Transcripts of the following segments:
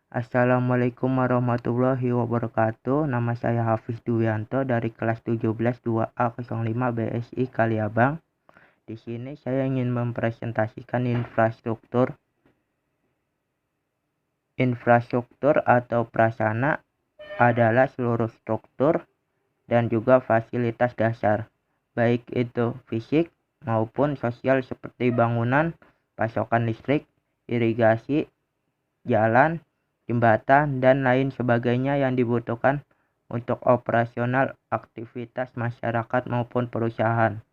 Assalamualaikum warahmatullahi wabarakatuh. Nama saya Hafiz Duyanto dari kelas 17 2A05 BSI Kaliabang. Di sini saya ingin mempresentasikan infrastruktur. Infrastruktur atau prasarana adalah seluruh struktur dan juga fasilitas dasar, baik itu fisik maupun sosial seperti bangunan, pasokan listrik, irigasi, jalan, jembatan, dan lain sebagainya yang dibutuhkan untuk operasional aktivitas masyarakat maupun perusahaan.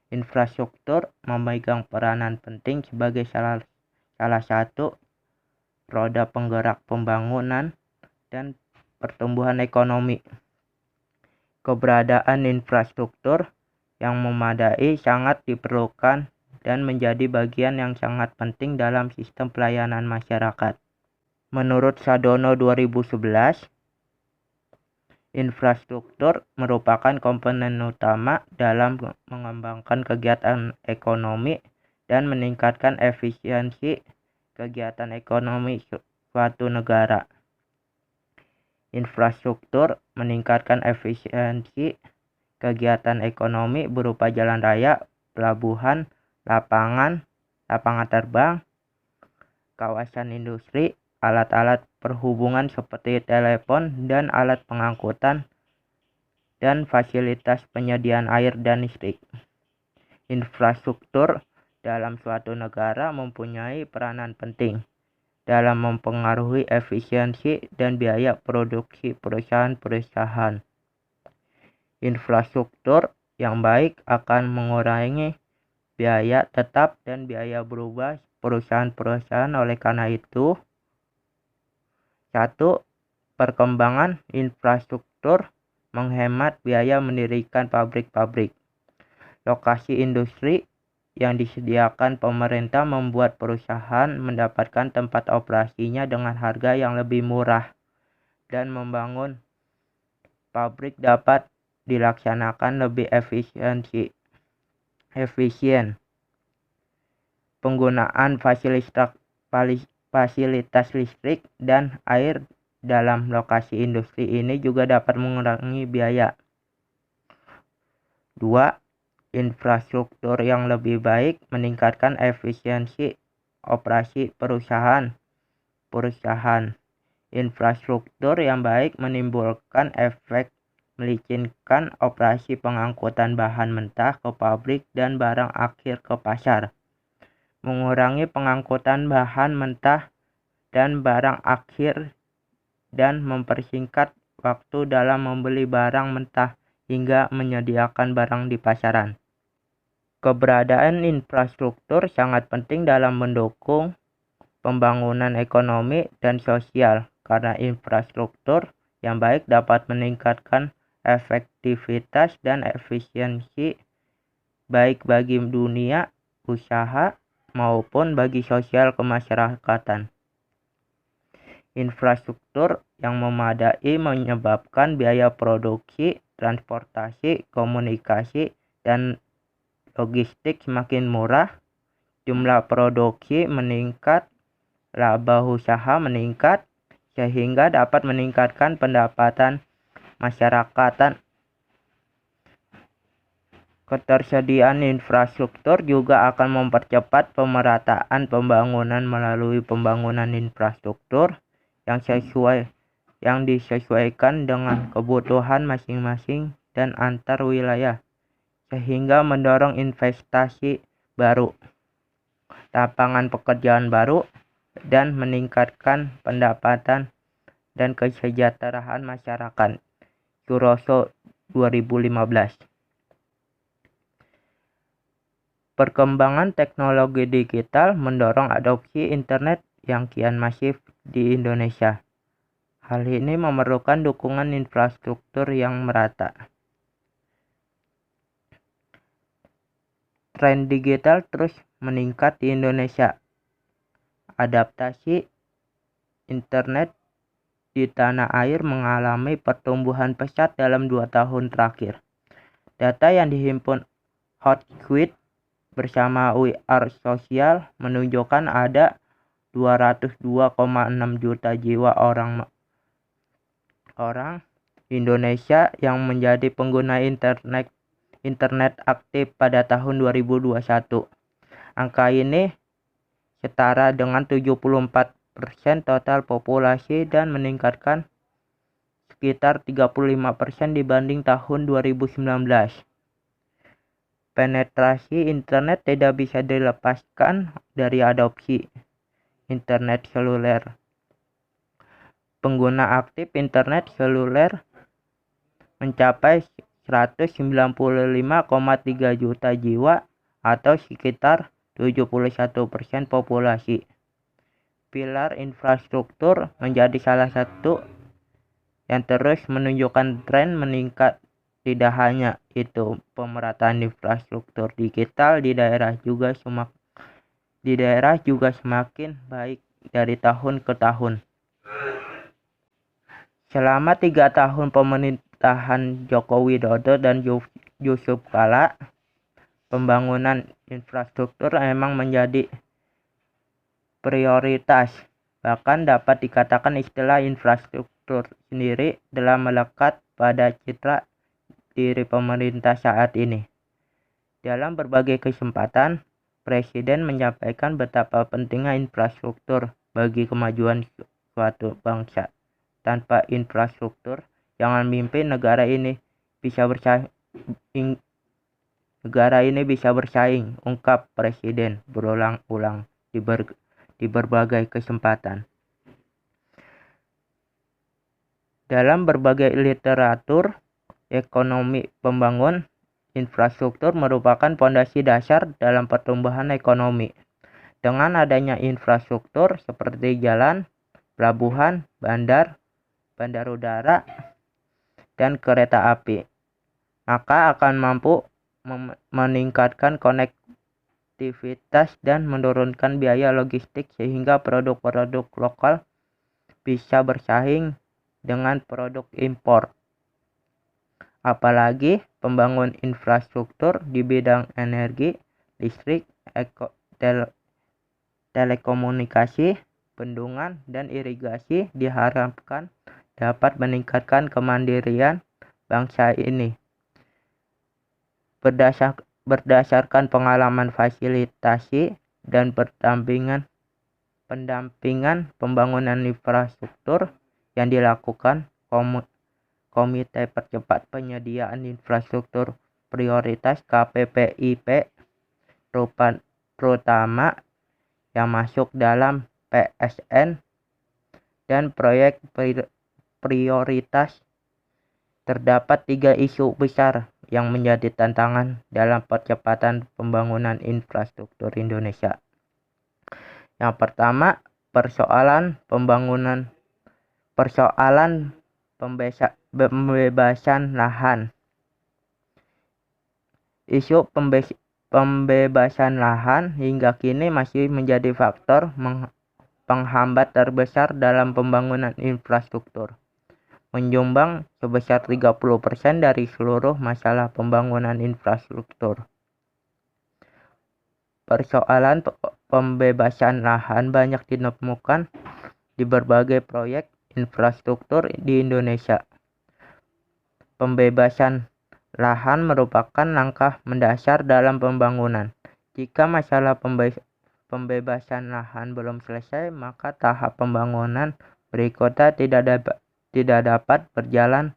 Infrastruktur memegang peranan penting sebagai salah satu roda penggerak pembangunan dan pertumbuhan ekonomi. Keberadaan infrastruktur yang memadai sangat diperlukan dan menjadi bagian yang sangat penting dalam sistem pelayanan masyarakat. Menurut Sadono 2011, infrastruktur merupakan komponen utama dalam mengembangkan kegiatan ekonomi dan meningkatkan efisiensi kegiatan ekonomi suatu negara. Infrastruktur meningkatkan efisiensi kegiatan ekonomi berupa jalan raya, pelabuhan, lapangan terbang, kawasan industri, alat-alat perhubungan seperti telepon dan alat pengangkutan, dan fasilitas penyediaan air dan listrik. Infrastruktur dalam suatu negara mempunyai peranan penting dalam mempengaruhi efisiensi dan biaya produksi perusahaan-perusahaan. Infrastruktur yang baik akan mengurangi biaya tetap dan biaya berubah perusahaan-perusahaan. Oleh karena itu, 1. Perkembangan infrastruktur menghemat biaya mendirikan pabrik-pabrik. Lokasi industri yang disediakan pemerintah membuat perusahaan mendapatkan tempat operasinya dengan harga yang lebih murah, dan membangun pabrik dapat dilaksanakan lebih efisien. Penggunaan fasilitas listrik dan air dalam lokasi industri ini juga dapat mengurangi biaya. 2. Infrastruktur yang lebih baik meningkatkan efisiensi operasi perusahaan. Infrastruktur yang baik menimbulkan efek melicinkan operasi pengangkutan bahan mentah ke pabrik dan barang akhir ke pasar, mengurangi pengangkutan bahan mentah dan barang akhir, dan mempersingkat waktu dalam membeli barang mentah hingga menyediakan barang di pasaran. Keberadaan infrastruktur sangat penting dalam mendukung pembangunan ekonomi dan sosial, karena infrastruktur yang baik dapat meningkatkan efektivitas dan efisiensi baik bagi dunia usaha maupun bagi sosial kemasyarakatan. Infrastruktur yang memadai menyebabkan biaya produksi, transportasi, komunikasi, dan logistik semakin murah, jumlah produksi meningkat, laba usaha meningkat, sehingga dapat meningkatkan pendapatan masyarakat. Ketersediaan infrastruktur juga akan mempercepat pemerataan pembangunan melalui pembangunan infrastruktur yang disesuaikan dengan kebutuhan masing-masing dan antar wilayah, sehingga mendorong investasi baru, lapangan pekerjaan baru, dan meningkatkan pendapatan dan kesejahteraan masyarakat. Suroso 2015. Perkembangan teknologi digital mendorong adopsi internet yang kian masif di Indonesia. Hal ini memerlukan dukungan infrastruktur yang merata. Tren digital terus meningkat di Indonesia. Adaptasi internet di tanah air mengalami pertumbuhan pesat dalam 2 tahun terakhir. Data yang dihimpun Hotsuite bersama We Are Social menunjukkan ada 202,6 juta jiwa orang Indonesia yang menjadi pengguna internet aktif pada tahun 2021. Angka ini setara dengan 74% total populasi dan meningkatkan sekitar 35% dibanding tahun 2019. Penetrasi internet tidak bisa dilepaskan dari adopsi internet seluler. Pengguna aktif internet seluler mencapai 195,3 juta jiwa atau sekitar 71% populasi. Pilar infrastruktur menjadi salah satu yang terus menunjukkan tren meningkat. Tidak hanya itu, pemerataan infrastruktur digital di daerah juga semakin baik dari tahun ke tahun. Selama 3 tahun pemerintahan Joko Widodo dan Yusuf Kala, pembangunan infrastruktur memang menjadi prioritas. Bahkan dapat dikatakan istilah infrastruktur sendiri telah melekat pada citra diri pemerintah saat ini. Dalam berbagai kesempatan, Presiden menyampaikan betapa pentingnya infrastruktur bagi kemajuan suatu bangsa. Tanpa infrastruktur, jangan mimpi negara ini bisa bersaing, ungkap Presiden berulang-ulang di berbagai kesempatan. Dalam berbagai literatur ekonomi pembangun, infrastruktur merupakan pondasi dasar dalam pertumbuhan ekonomi. Dengan adanya infrastruktur seperti jalan, pelabuhan, bandar udara, dan kereta api, maka akan mampu meningkatkan konektivitas dan menurunkan biaya logistik sehingga produk-produk lokal bisa bersaing dengan produk impor. Apalagi pembangunan infrastruktur di bidang energi, listrik, telekomunikasi, bendungan, dan irigasi diharapkan dapat meningkatkan kemandirian bangsa ini. Berdasarkan pengalaman fasilitasi dan pendampingan pembangunan infrastruktur yang dilakukan Komite Percepat Penyediaan Infrastruktur Prioritas KPPIP, terutama yang masuk dalam PSN dan proyek prioritas, terdapat 3 isu besar yang menjadi tantangan dalam percepatan pembangunan infrastruktur Indonesia. Yang pertama, persoalan pembebasan lahan. Isu pembebasan lahan hingga kini masih menjadi faktor penghambat terbesar dalam pembangunan infrastruktur, menyumbang sebesar 30% dari seluruh masalah pembangunan infrastruktur. Persoalan pembebasan lahan banyak ditemukan di berbagai proyek infrastruktur di Indonesia. Pembebasan lahan merupakan langkah mendasar dalam pembangunan. Jika masalah pembebasan lahan belum selesai, maka tahap pembangunan berikutnya tidak dapat berjalan.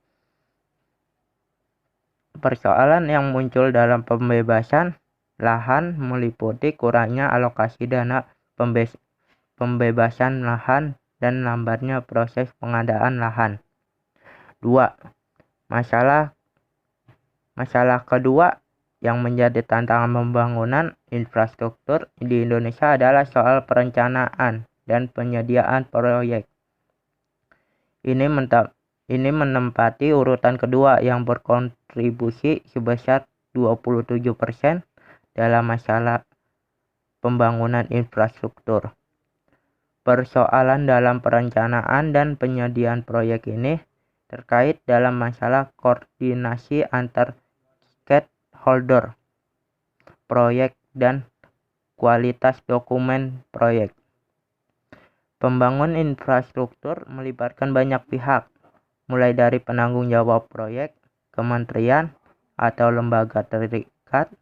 Persoalan yang muncul dalam pembebasan lahan meliputi kurangnya alokasi dana pembebasan lahan dan lambatnya proses pengadaan lahan. 2. Masalah kedua yang menjadi tantangan pembangunan infrastruktur di Indonesia adalah soal perencanaan dan penyediaan proyek. Ini menempati urutan kedua yang berkontribusi sebesar 27% dalam masalah pembangunan infrastruktur. Persoalan dalam perencanaan dan penyediaan proyek ini terkait dalam masalah koordinasi antar stakeholder proyek dan kualitas dokumen proyek. Pembangun infrastruktur melibatkan banyak pihak, mulai dari penanggung jawab proyek, kementerian atau lembaga terdekat,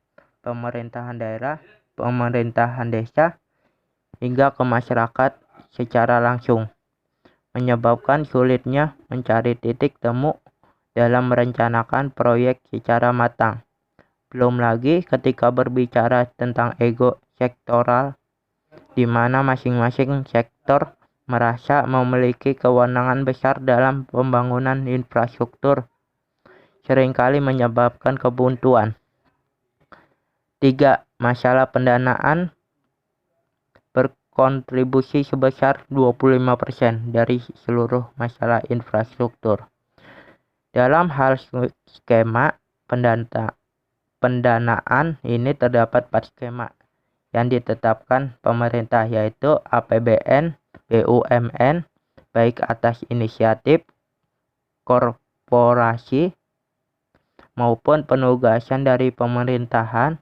pemerintahan daerah, pemerintahan desa, hingga ke masyarakat secara langsung, menyebabkan sulitnya mencari titik temu dalam merencanakan proyek secara matang. Belum lagi ketika berbicara tentang ego sektoral, di mana masing-masing sektor merasa memiliki kewenangan besar dalam pembangunan infrastruktur, seringkali menyebabkan kebuntuan. 3. Masalah pendanaan berkontribusi sebesar 25% dari seluruh masalah infrastruktur. Dalam hal skema pendanaan ini terdapat 4 skema yang ditetapkan pemerintah, yaitu APBN, BUMN, baik atas inisiatif korporasi maupun penugasan dari pemerintahan,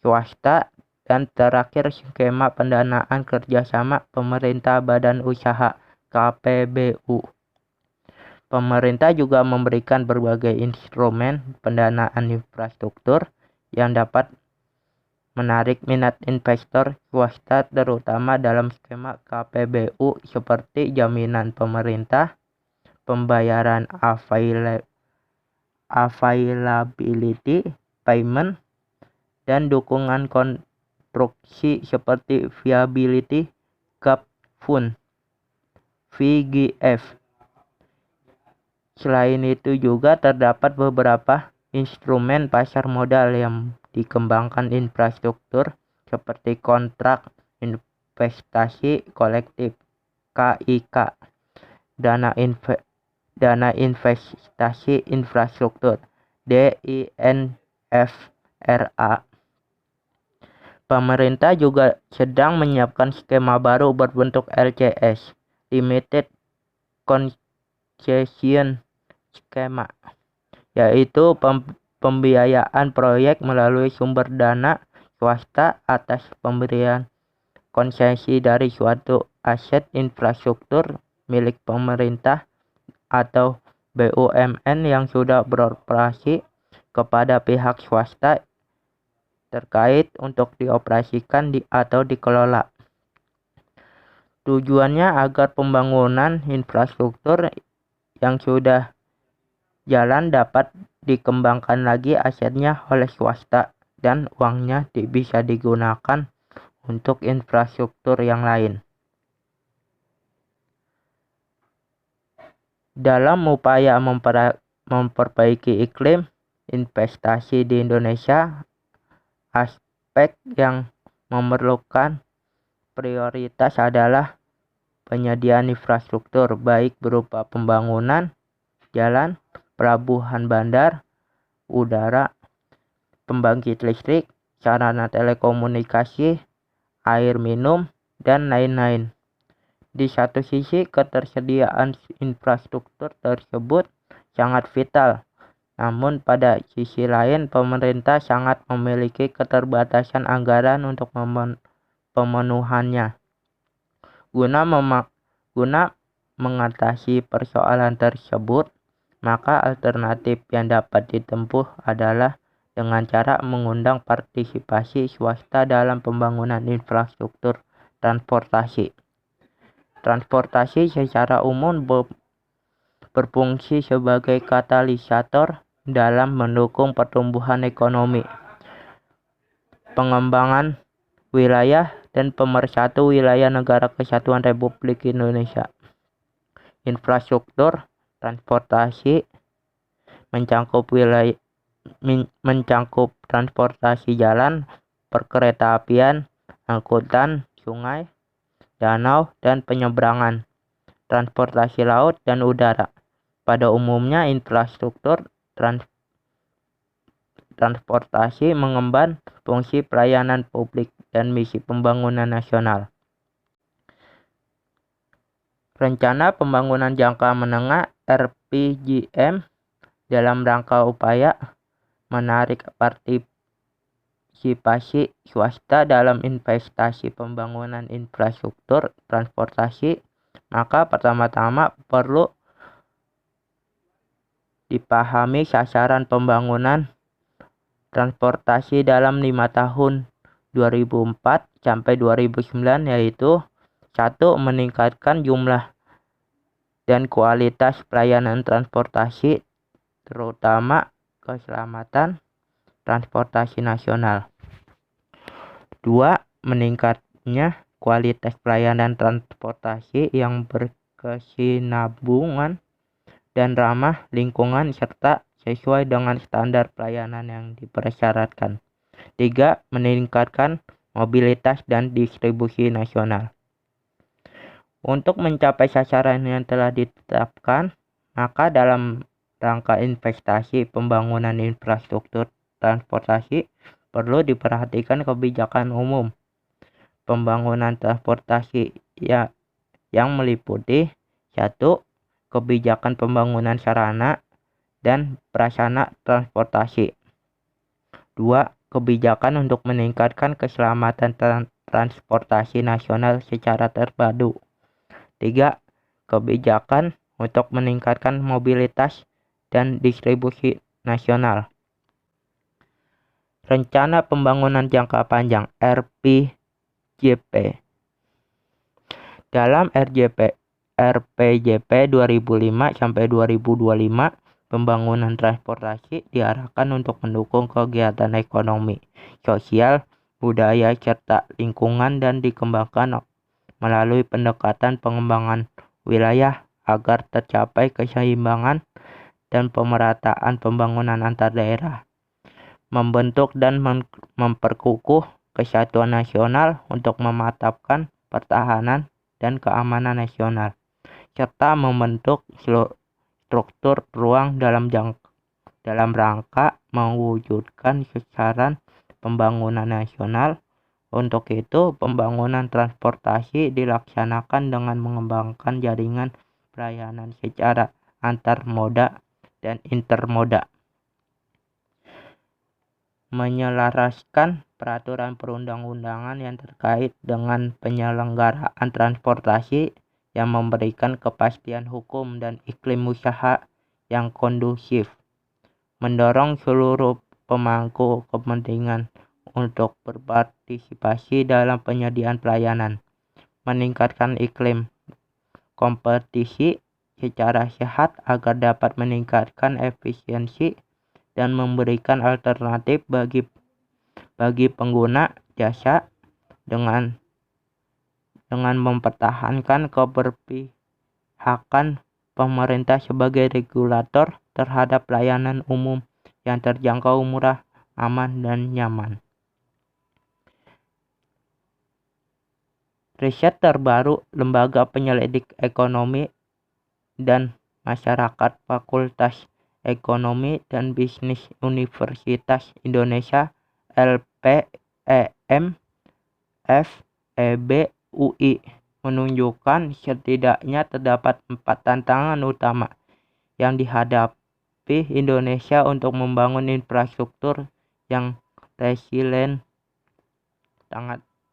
swasta, dan terakhir skema pendanaan kerjasama pemerintah badan usaha KPBU. Pemerintah juga memberikan berbagai instrumen pendanaan infrastruktur yang dapat menarik minat investor swasta, terutama dalam skema KPBU seperti jaminan pemerintah, pembayaran availability payment, dan dukungan konstruksi seperti viability gap fund (VGF). Selain itu juga terdapat beberapa instrumen pasar modal yang dikembangkan infrastruktur seperti kontrak investasi kolektif (KIK), dana investasi infrastruktur (DINFRA). Pemerintah juga sedang menyiapkan skema baru berbentuk LCS (Limited Concession Scheme), yaitu pembiayaan proyek melalui sumber dana swasta atas pemberian konsesi dari suatu aset infrastruktur milik pemerintah atau BUMN yang sudah beroperasi kepada pihak swasta terkait untuk dioperasikan atau dikelola. Tujuannya agar pembangunan infrastruktur yang sudah jalan dapat dikembangkan lagi asetnya oleh swasta dan uangnya bisa digunakan untuk infrastruktur yang lain. Dalam upaya memperbaiki iklim investasi di Indonesia, aspek yang memerlukan prioritas adalah penyediaan infrastruktur, baik berupa pembangunan jalan, pelabuhan bandar, udara, pembangkit listrik, sarana telekomunikasi, air minum, dan lain-lain. Di satu sisi, ketersediaan infrastruktur tersebut sangat vital, namun pada sisi lain pemerintah sangat memiliki keterbatasan anggaran untuk pemenuhannya. Guna mengatasi persoalan tersebut, maka alternatif yang dapat ditempuh adalah dengan cara mengundang partisipasi swasta dalam pembangunan infrastruktur transportasi. Transportasi secara umum berfungsi sebagai katalisator dalam mendukung pertumbuhan ekonomi, pengembangan wilayah, dan pemersatu wilayah Negara Kesatuan Republik Indonesia. Infrastruktur transportasi mencakup transportasi jalan, perkeretaapian, angkutan sungai, danau, dan penyeberangan, transportasi laut dan udara. Pada umumnya infrastruktur transportasi mengemban fungsi pelayanan publik dan misi pembangunan nasional. Rencana Pembangunan Jangka Menengah (RPJM) dalam rangka upaya menarik partisipasi swasta dalam investasi pembangunan infrastruktur transportasi, maka pertama-tama perlu dipahami sasaran pembangunan transportasi dalam 5 tahun 2004 sampai 2009, yaitu 1. Meningkatkan jumlah dan kualitas pelayanan transportasi, terutama keselamatan transportasi nasional. 2. Meningkatnya kualitas pelayanan transportasi yang berkesinambungan dan ramah lingkungan serta sesuai dengan standar pelayanan yang dipersyaratkan. 3. Meningkatkan mobilitas dan distribusi nasional. Untuk mencapai sasaran yang telah ditetapkan, maka dalam rangka investasi pembangunan infrastruktur transportasi perlu diperhatikan kebijakan umum pembangunan transportasi yang meliputi 1. Kebijakan pembangunan sarana dan prasarana transportasi. 2. Kebijakan untuk meningkatkan keselamatan transportasi nasional secara terpadu. 3. Kebijakan untuk meningkatkan mobilitas dan distribusi nasional. Rencana Pembangunan Jangka Panjang (RPJP). Dalam RPJP 2005 sampai 2025, pembangunan transportasi diarahkan untuk mendukung kegiatan ekonomi, sosial, budaya, serta lingkungan dan dikembangkan melalui pendekatan pengembangan wilayah agar tercapai keseimbangan dan pemerataan pembangunan antar daerah, membentuk dan memperkukuh kesatuan nasional untuk memantapkan pertahanan dan keamanan nasional, serta membentuk struktur ruang dalam rangka mewujudkan sasaran pembangunan nasional. Untuk itu, pembangunan transportasi dilaksanakan dengan mengembangkan jaringan pelayanan secara antar moda dan intermoda, menyelaraskan peraturan perundang-undangan yang terkait dengan penyelenggaraan transportasi yang memberikan kepastian hukum dan iklim usaha yang kondusif, mendorong seluruh pemangku kepentingan untuk berpartisipasi dalam penyediaan pelayanan, meningkatkan iklim kompetisi secara sehat agar dapat meningkatkan efisiensi dan memberikan alternatif bagi pengguna jasa dengan mempertahankan keberpihakan pemerintah sebagai regulator terhadap pelayanan umum yang terjangkau, murah, aman, dan nyaman. Riset terbaru Lembaga Penyelidik Ekonomi dan Masyarakat Fakultas Ekonomi dan Bisnis Universitas Indonesia LPEM FEB UI menunjukkan setidaknya terdapat 4 tantangan utama yang dihadapi Indonesia untuk membangun infrastruktur yang resilient.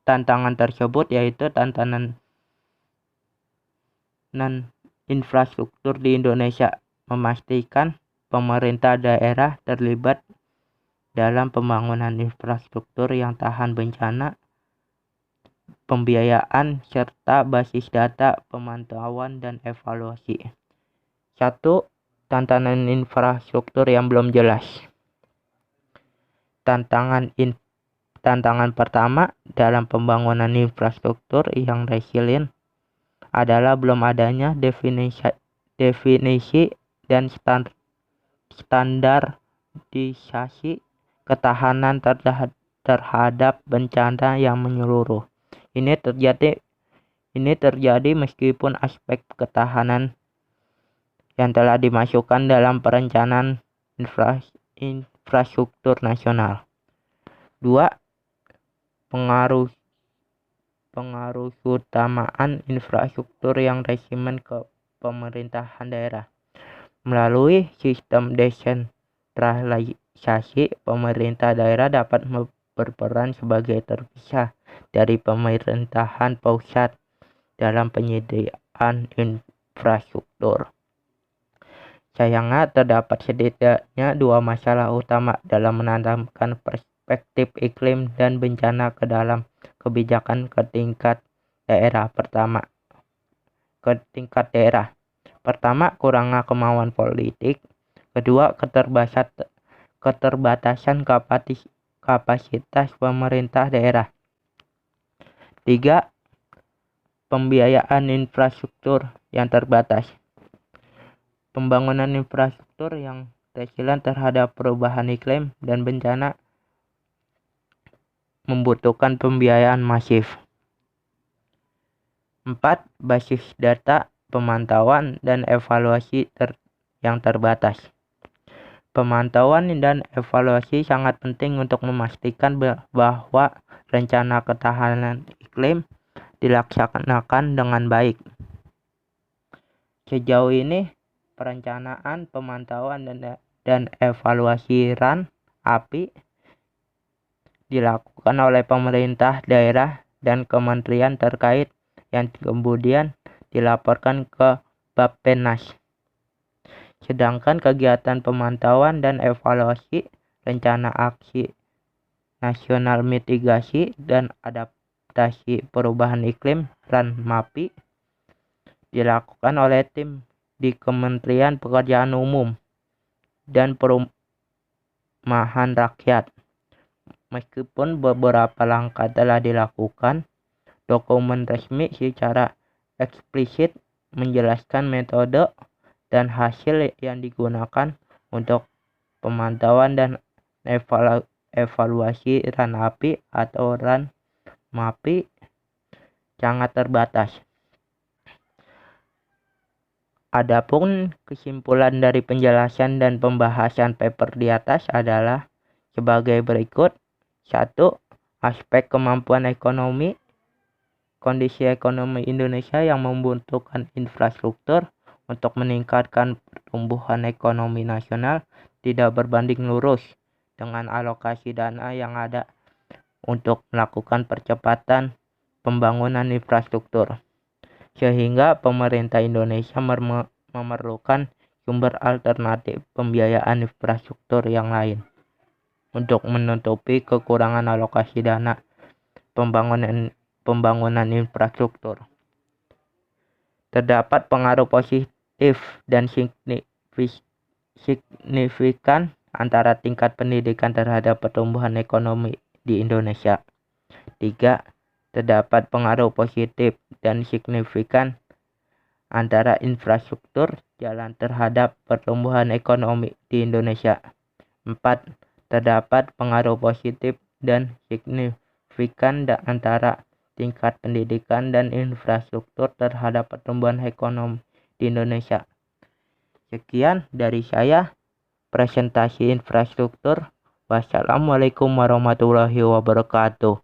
Tantangan tersebut yaitu tantangan infrastruktur di Indonesia, memastikan pemerintah daerah terlibat dalam pembangunan infrastruktur yang tahan bencana, pembiayaan, serta basis data, pemantauan, dan evaluasi. 1. Tantangan infrastruktur yang belum jelas. Tantangan pertama dalam pembangunan infrastruktur yang resilient adalah belum adanya definisi dan standarisasi ketahanan terhadap bencana yang menyeluruh. Ini terjadi meskipun aspek ketahanan yang telah dimasukkan dalam perencanaan infrastruktur nasional. 2. Pengaruh utamaan infrastruktur yang resilient ke pemerintahan daerah. Melalui sistem desentralisasi, pemerintah daerah dapat berperan sebagai terpisah dari pemerintahan pusat dalam penyediaan infrastruktur. Sayangnya, terdapat setidaknya dua masalah utama dalam menanamkan perspektif iklim dan bencana ke dalam kebijakan ke tingkat daerah. Pertama, kurangnya kemauan politik. Kedua, keterbatasan kapasitas pemerintah daerah. Tiga, pembiayaan infrastruktur yang terbatas. Pembangunan infrastruktur yang resilient terhadap perubahan iklim dan bencana membutuhkan pembiayaan masif. 4. Basis data, pemantauan, dan evaluasi yang terbatas. Pemantauan dan evaluasi sangat penting untuk memastikan bahwa rencana ketahanan iklim dilaksanakan dengan baik. Sejauh ini, perencanaan, pemantauan, dan evaluasi RAN-API dilakukan oleh pemerintah daerah dan kementerian terkait yang kemudian dilaporkan ke Bappenas. Sedangkan kegiatan pemantauan dan evaluasi rencana aksi nasional mitigasi dan adaptasi perubahan iklim RAN-MAPI dilakukan oleh tim di Kementerian Pekerjaan Umum dan Perumahan Rakyat. Meskipun beberapa langkah telah dilakukan, dokumen resmi secara eksplisit menjelaskan metode dan hasil yang digunakan untuk pemantauan dan evaluasi RAN-API atau RAN-MAPI sangat terbatas. Adapun kesimpulan dari penjelasan dan pembahasan paper di atas adalah sebagai berikut. 1. Aspek kemampuan ekonomi. Kondisi ekonomi Indonesia yang membutuhkan infrastruktur untuk meningkatkan pertumbuhan ekonomi nasional tidak berbanding lurus dengan alokasi dana yang ada untuk melakukan percepatan pembangunan infrastruktur. Sehingga pemerintah Indonesia memerlukan sumber alternatif pembiayaan infrastruktur yang lain untuk menutupi kekurangan alokasi dana pembangunan infrastruktur. Terdapat pengaruh positif dan signifikan antara tingkat pendidikan terhadap pertumbuhan ekonomi di Indonesia. 3. Terdapat pengaruh positif dan signifikan antara infrastruktur jalan terhadap pertumbuhan ekonomi di Indonesia. 4. Terdapat pengaruh positif dan signifikan antara tingkat pendidikan dan infrastruktur terhadap pertumbuhan ekonomi di Indonesia. Sekian dari saya, presentasi infrastruktur. Wassalamualaikum warahmatullahi wabarakatuh.